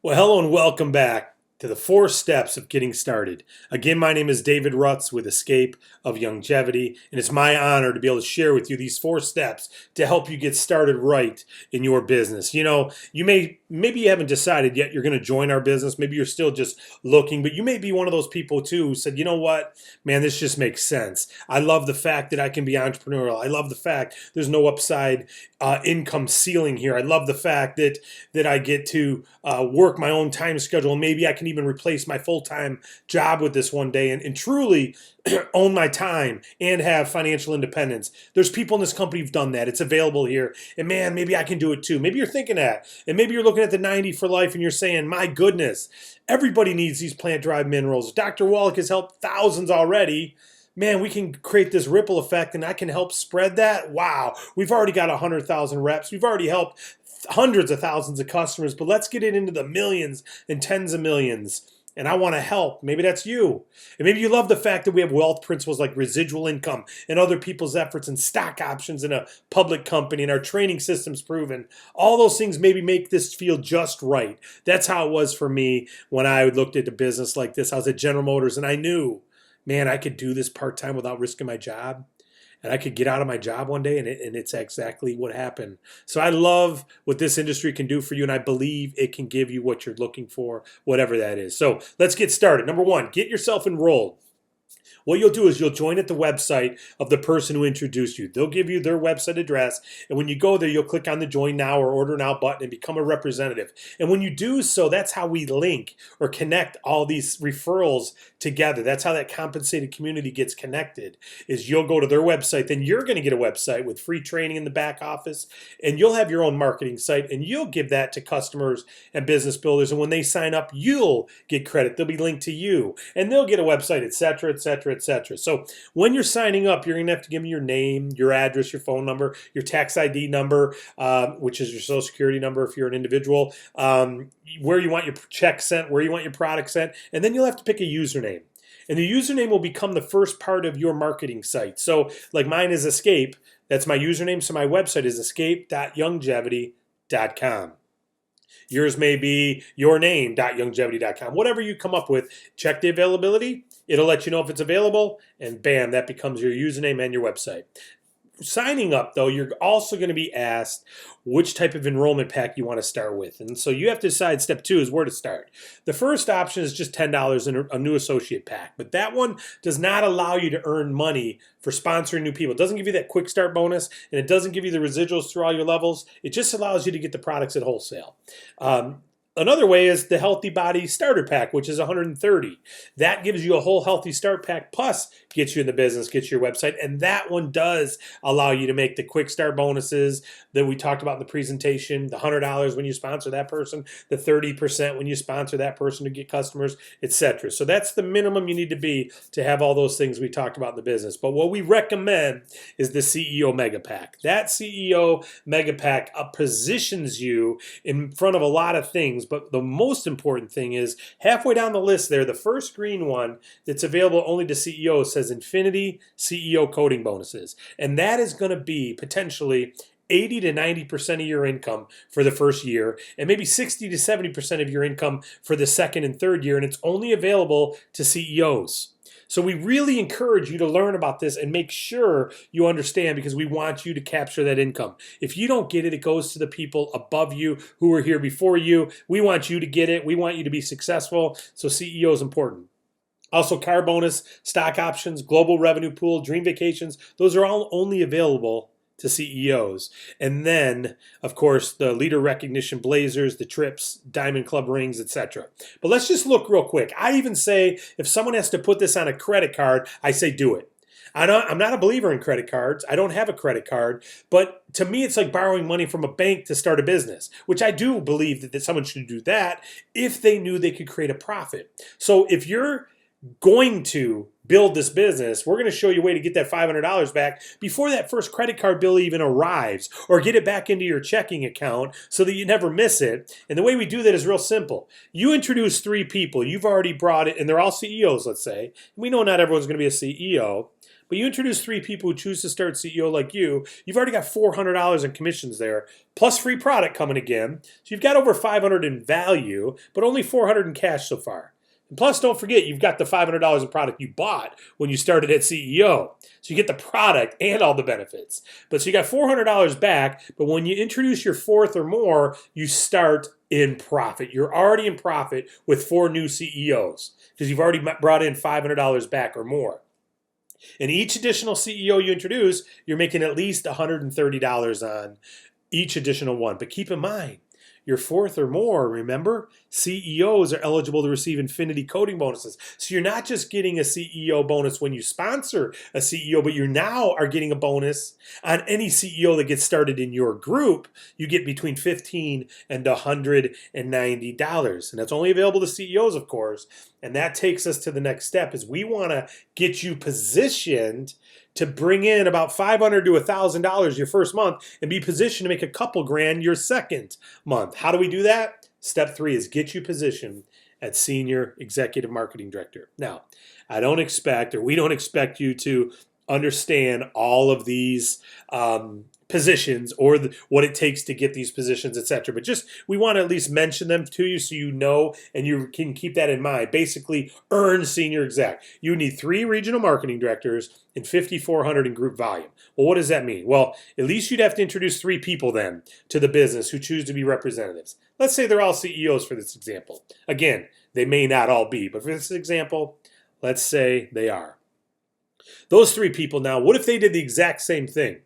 Well, hello and welcome back to the 4 steps of getting started. Again, my name is David Rutz with Escape of Longevity, and it's my honor to be able to share with you these 4 steps to help you get started right in your business. Maybe you haven't decided yet you're going to join our business. Maybe you're still just looking, but you may be one of those people too who said, you know what, man, this just makes sense. I love the fact that I can be entrepreneurial. I love the fact there's no upside income ceiling here. I love the fact that I get to work my own time schedule, and maybe I can even replace my full-time job with this one day and truly own my time and have financial independence. There's people in this company who've done that. It's available here. And man, maybe I can do it too. Maybe you're thinking that. And maybe you're looking at the 90 for life and you're saying, my goodness, everybody needs these plant-derived minerals. Dr. Wallach has helped thousands already. Man, we can create this ripple effect and I can help spread that. Wow, we've already got 100,000 reps. We've already helped hundreds of thousands of customers, but let's get it into the millions and tens of millions. And I want to help. Maybe that's you. And maybe you love the fact that we have wealth principles like residual income and other people's efforts and stock options in a public company and our training system's proven. All those things maybe make this feel just right. That's how it was for me when I looked at a business like this. I was at General Motors and I knew, man, I could do this part-time without risking my job. And I could get out of my job one day, and it's exactly what happened. So I love what this industry can do for you, and I believe it can give you what you're looking for, whatever that is. So let's get started. Number one, get yourself enrolled. What you'll do is you'll join at the website of the person who introduced you. They'll give you their website address, and when you go there, you'll click on the Join Now or Order Now button and become a representative. And when you do so, that's how we link or connect all these referrals together. That's how that compensated community gets connected, is you'll go to their website, then you're going to get a website with free training in the back office, and you'll have your own marketing site, and you'll give that to customers and business builders. And when they sign up, you'll get credit. They'll be linked to you, and they'll get a website, et cetera, et cetera, et cetera. So when you're signing up, you're going to have to give me your name, your address, your phone number, your tax ID number, which is your social security number if you're an individual, where you want your check sent, where you want your product sent, and then you'll have to pick a username. And the username will become the first part of your marketing site. So like mine is Escape. That's my username. So my website is escape.longevity.com. Yours may be yourname.longevity.com. Whatever you come up with, check the availability. It'll let you know if it's available, and bam, that becomes your username and your website. Signing up, though, you're also going to be asked which type of enrollment pack you want to start with. And so you have to decide, step 2 is where to start. The first option is just $10 in a new associate pack. But that one does not allow you to earn money for sponsoring new people. It doesn't give you that quick start bonus, and it doesn't give you the residuals through all your levels. It just allows you to get the products at wholesale. Another way is the Healthy Body Starter Pack, which is $130. That gives you a whole healthy start pack, plus gets you in the business, gets you your website, and that one does allow you to make the quick start bonuses that we talked about in the presentation, the $100 when you sponsor that person, the 30% when you sponsor that person to get customers, etc. So that's the minimum you need to be to have all those things we talked about in the business. But what we recommend is the CEO Mega Pack. That CEO Mega Pack positions you in front of a lot of things. But the most important thing is halfway down the list there, the first green one that's available only to CEOs says Infinity CEO Coding Bonuses. And that is going to be potentially 80 to 90% of your income for the first year, and maybe 60 to 70% of your income for the second and third year. And it's only available to CEOs. So we really encourage you to learn about this and make sure you understand, because we want you to capture that income. If you don't get it, it goes to the people above you who were here before you. We want you to get it. We want you to be successful. So CEO is important. Also, car bonus, stock options, global revenue pool, dream vacations, those are all only available to CEOs. And then, of course, the leader recognition blazers, the trips, diamond club rings, etc. But let's just look real quick. I even say if someone has to put this on a credit card, I say do it. I'm not a believer in credit cards. I don't have a credit card. But to me, it's like borrowing money from a bank to start a business, which I do believe that someone should do that if they knew they could create a profit. So if you're going to build this business, we're going to show you a way to get that $500 back before that first credit card bill even arrives, or get it back into your checking account so that you never miss it. And the way we do that is real simple. You introduce 3 people, you've already brought it, and they're all CEOs, let's say. We know not everyone's going to be a CEO, But you introduce 3 people who choose to start CEO like you've already got $400 in commissions there, plus free product coming again. So you've got over $500 in value, but only $400 in cash so far. And plus, don't forget, you've got the $500 in product you bought when you started at CEO. So you get the product and all the benefits. But so you got $400 back, but when you introduce your 4th or more, you start in profit. You're already in profit with 4 new CEOs because you've already brought in $500 back or more. And each additional CEO you introduce, you're making at least $130 on each additional one. But keep in mind, your 4th or more, remember, CEOs are eligible to receive Infinity coding bonuses. So you're not just getting a CEO bonus when you sponsor a CEO, but you now are getting a bonus on any CEO that gets started in your group. You get between $15 and $190. And that's only available to CEOs, of course. And that takes us to the next step is we want to get you positioned to bring in about $500 to $1,000 your first month and be positioned to make a couple grand your second month. How do we do that? Step 3 is get you positioned at Senior Executive Marketing Director. Now, we don't expect you to understand all of these positions or what it takes to get these positions, etc. But just we want to at least mention them to you so you know and you can keep that in mind. Basically, earn senior exec. You need 3 regional marketing directors and 5,400 in group volume. Well, what does that mean? Well, at least you'd have to introduce 3 people then to the business who choose to be representatives. Let's say they're all CEOs for this example. Again, they may not all be, but for this example, let's say they are. Those 3 people now, what if they did the exact same thing?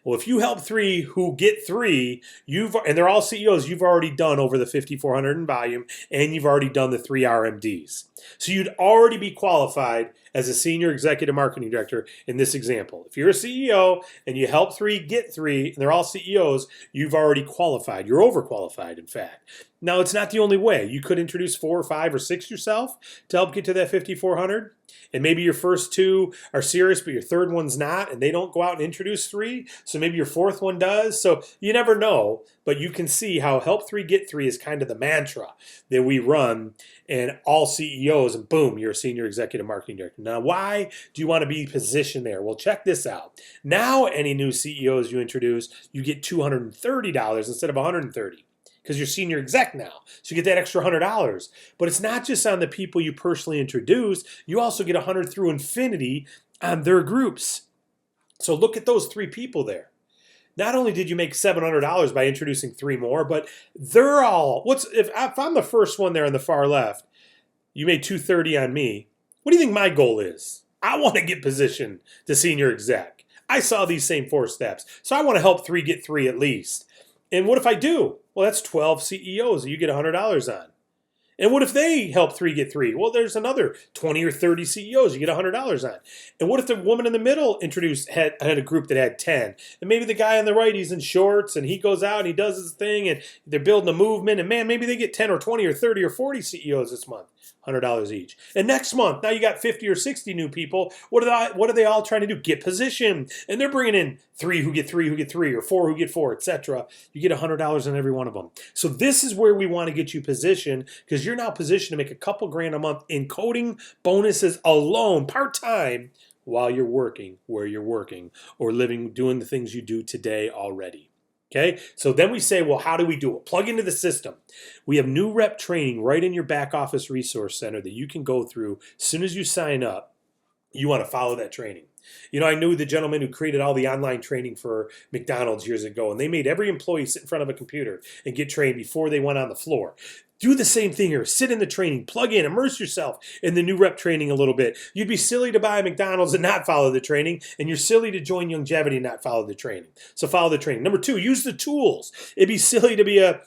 Well, if you help 3 who get 3, and they're all CEOs, you've already done over the 5,400 in volume, and you've already done the 3 RMDs. So you'd already be qualified as a Senior Executive Marketing Director in this example. If you're a CEO and you help 3 get 3, and they're all CEOs, you've already qualified. You're overqualified, in fact. Now, it's not the only way. You could introduce 4 or 5 or 6 yourself to help get to that 5,400. And maybe your first 2 are serious, but your 3rd one's not, and they don't go out and introduce 3. So maybe your 4th one does. So you never know, but you can see how help 3 get 3 is kind of the mantra that we run, and all CEOs, and boom, you're a Senior Executive Marketing Director. Now, why do you want to be positioned there? Well, check this out. Now, any new CEOs you introduce, you get $230 instead of $130. Because you're senior exec now. So you get that extra $100. But it's not just on the people you personally introduce. You also get $100 through Infinity on their groups. So look at those 3 people there. Not only did you make $700 by introducing 3 more, but they're all, if I'm the first one there on the far left, you made $230 on me. What do you think my goal is? I want to get positioned to senior exec. I saw these same 4 steps. So I want to help 3 get 3 at least. And what if I do? Well, that's 12 CEOs that you get $100 on. And what if they help 3 get 3? Well, there's another 20 or 30 CEOs you get $100 on. And what if the woman in the middle had a group that had 10? And maybe the guy on the right, he's in shorts and he goes out and he does his thing and they're building a movement. And man, maybe they get 10 or 20 or 30 or 40 CEOs this month. $100 each. And next month, now you got 50 or 60 new people. What are they all trying to do? Get positioned. And they're bringing in 3 who get 3 who get 3, or 4 who get 4, etc. You get $100 on every one of them. So this is where we want to get you positioned, because you're now positioned to make a couple grand a month in coding bonuses alone, part-time, while you're working where you're working or doing the things you do today already. Okay, so then we say, well, how do we do it? Plug into the system. We have new rep training right in your back office resource center that you can go through as soon as you sign up. You want to follow that training. You know, I knew the gentleman who created all the online training for McDonald's years ago, and they made every employee sit in front of a computer and get trained before they went on the floor. Do the same thing here. Sit in the training, plug in, immerse yourself in the new rep training a little bit. You'd be silly to buy McDonald's and not follow the training, and you're silly to join Youngevity and not follow the training. So follow the training. Number 2, use the tools. It'd be silly to be a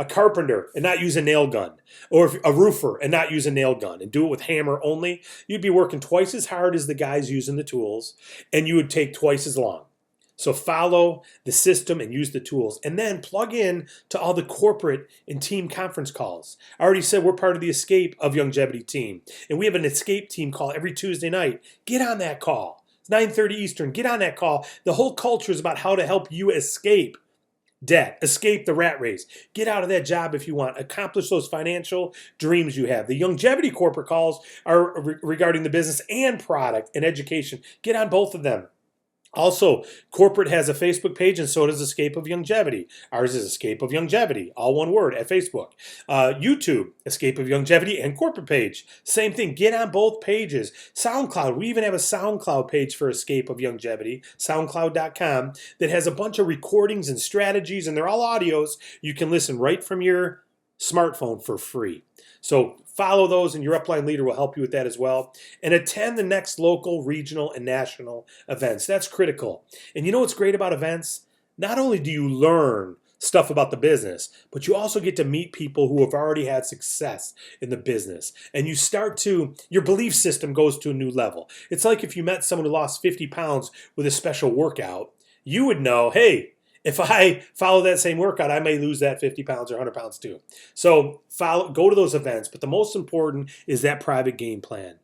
carpenter and not use a nail gun, or a roofer and not use a nail gun and do it with hammer only. You'd be working twice as hard as the guys using the tools, and you would take twice as long. So follow the system and use the tools, and then plug in to all the corporate and team conference calls. I already said we're part of the Escape of Youngevity team, and we have an Escape team call every Tuesday night. Get on that call. It's 9:30 Eastern. Get on that call. The whole culture is about how to help you escape debt, escape the rat race, get out of that job if you want, accomplish those financial dreams you have. The longevity corporate calls are regarding the business and product and education. Get on both of them. Also, corporate has a Facebook page, and so does Escape of Longevity. Ours is Escape of Longevity, all one word, at Facebook. YouTube, Escape of Longevity, and corporate page. Same thing, get on both pages. SoundCloud, we even have a SoundCloud page for Escape of Longevity, soundcloud.com, that has a bunch of recordings and strategies, and they're all audios. You can listen right from your smartphone for free. So follow those, and your upline leader will help you with that as well. And attend the next local, regional, and national events. That's critical. And you know what's great about events? Not only do you learn stuff about the business, but you also get to meet people who have already had success in the business. And you start to, your belief system goes to a new level. It's like if you met someone who lost 50 pounds with a special workout, you would know, hey, if I follow that same workout, I may lose that 50 pounds or 100 pounds too. So go to those events. But the most important is that private game plan.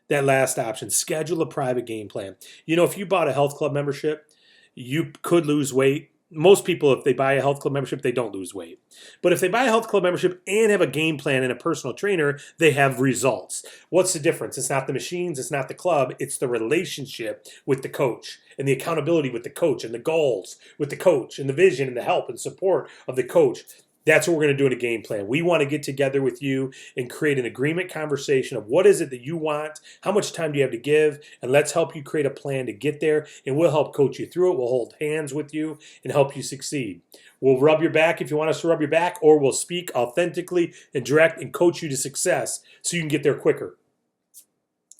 That last option, schedule a private game plan. You know, if you bought a health club membership, you could lose weight. Most people, if they buy a health club membership, they don't lose weight. But if they buy a health club membership and have a game plan and a personal trainer, they have results. What's the difference? It's not the machines, it's not the club, it's the relationship with the coach and the accountability with the coach and the goals with the coach and the vision and the help and support of the coach. That's what we're going to do in a game plan. We want to get together with you and create an agreement conversation of what is it that you want, how much time do you have to give, and let's help you create a plan to get there, and we'll help coach you through it. We'll hold hands with you and help you succeed. We'll rub your back if you want us to rub your back, or we'll speak authentically and direct and coach you to success so you can get there quicker.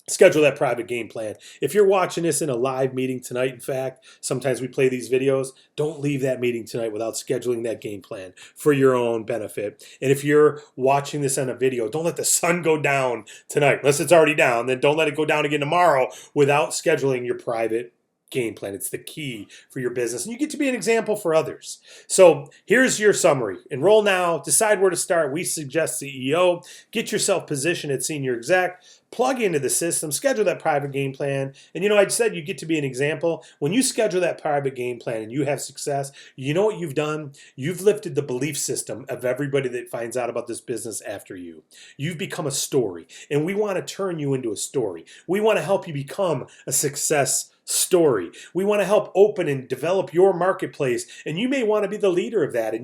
Schedule that private game plan. If you're watching this in a live meeting tonight, in fact, sometimes we play these videos, don't leave that meeting tonight without scheduling that game plan for your own benefit. And if you're watching this on a video, don't let the sun go down tonight. Unless it's already down, then don't let it go down again tomorrow without scheduling your private game plan. It's the key for your business, and you get to be an example for others. So here's your summary. Enroll now, decide where to start. We suggest CEO, get yourself positioned at senior exec, plug into the system, schedule that private game plan. And you know, I said you get to be an example. When you schedule that private game plan and you have success, you know what you've done? You've lifted the belief system of everybody that finds out about this business after you. You've become a story, and we want to turn you into a story. We want to help you become a success story. We want to help open and develop your marketplace, and you may want to be the leader of that, and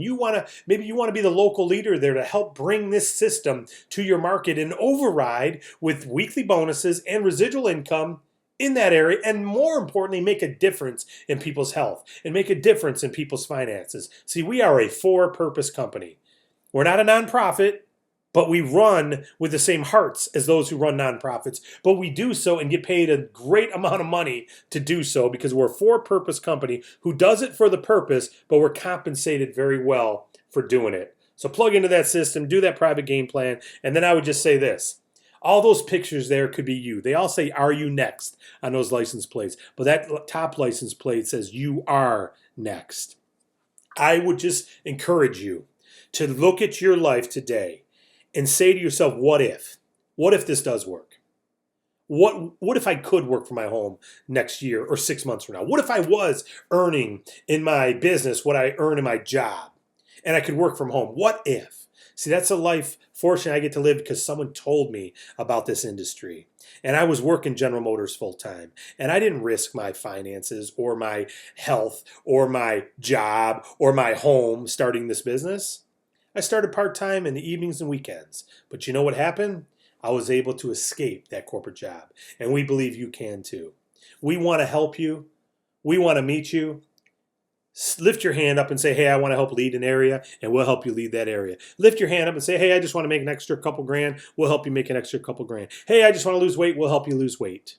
maybe you want to be the local leader there to help bring this system to your market and override with weekly bonuses and residual income in that area, and more importantly, make a difference in people's health and make a difference in people's finances. See, we are a for-purpose company. We're not a nonprofit, but we run with the same hearts as those who run nonprofits. But we do so and get paid a great amount of money to do so because we're a for-purpose company who does it for the purpose, but we're compensated very well for doing it. So plug into that system, do that private game plan, and then I would just say this. All those pictures there could be you. They all say, "Are you next?" on those license plates. But that top license plate says, "You are next." I would just encourage you to look at your life today and say to yourself, what if? What if this does work? What if I could work from my home next year or 6 months from now? What if I was earning in my business what I earn in my job and I could work from home? What if? See, that's a life, fortunately, I get to live because someone told me about this industry. And I was working General Motors full time. And I didn't risk my finances or my health or my job or my home starting this business. I started part-time in the evenings and weekends. But you know what happened? I was able to escape that corporate job. And we believe you can too. We want to help you. We want to meet you. Lift your hand up and say, "Hey, I want to help lead an area," and we'll help you lead that area. Lift your hand up and say, "Hey, I just want to make an extra couple grand." We'll help you make an extra couple grand. "Hey, I just want to lose weight." We'll help you lose weight.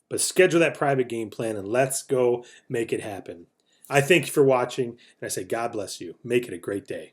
But schedule that private game plan and let's go make it happen. I thank you for watching, and I say God bless you. Make it a great day.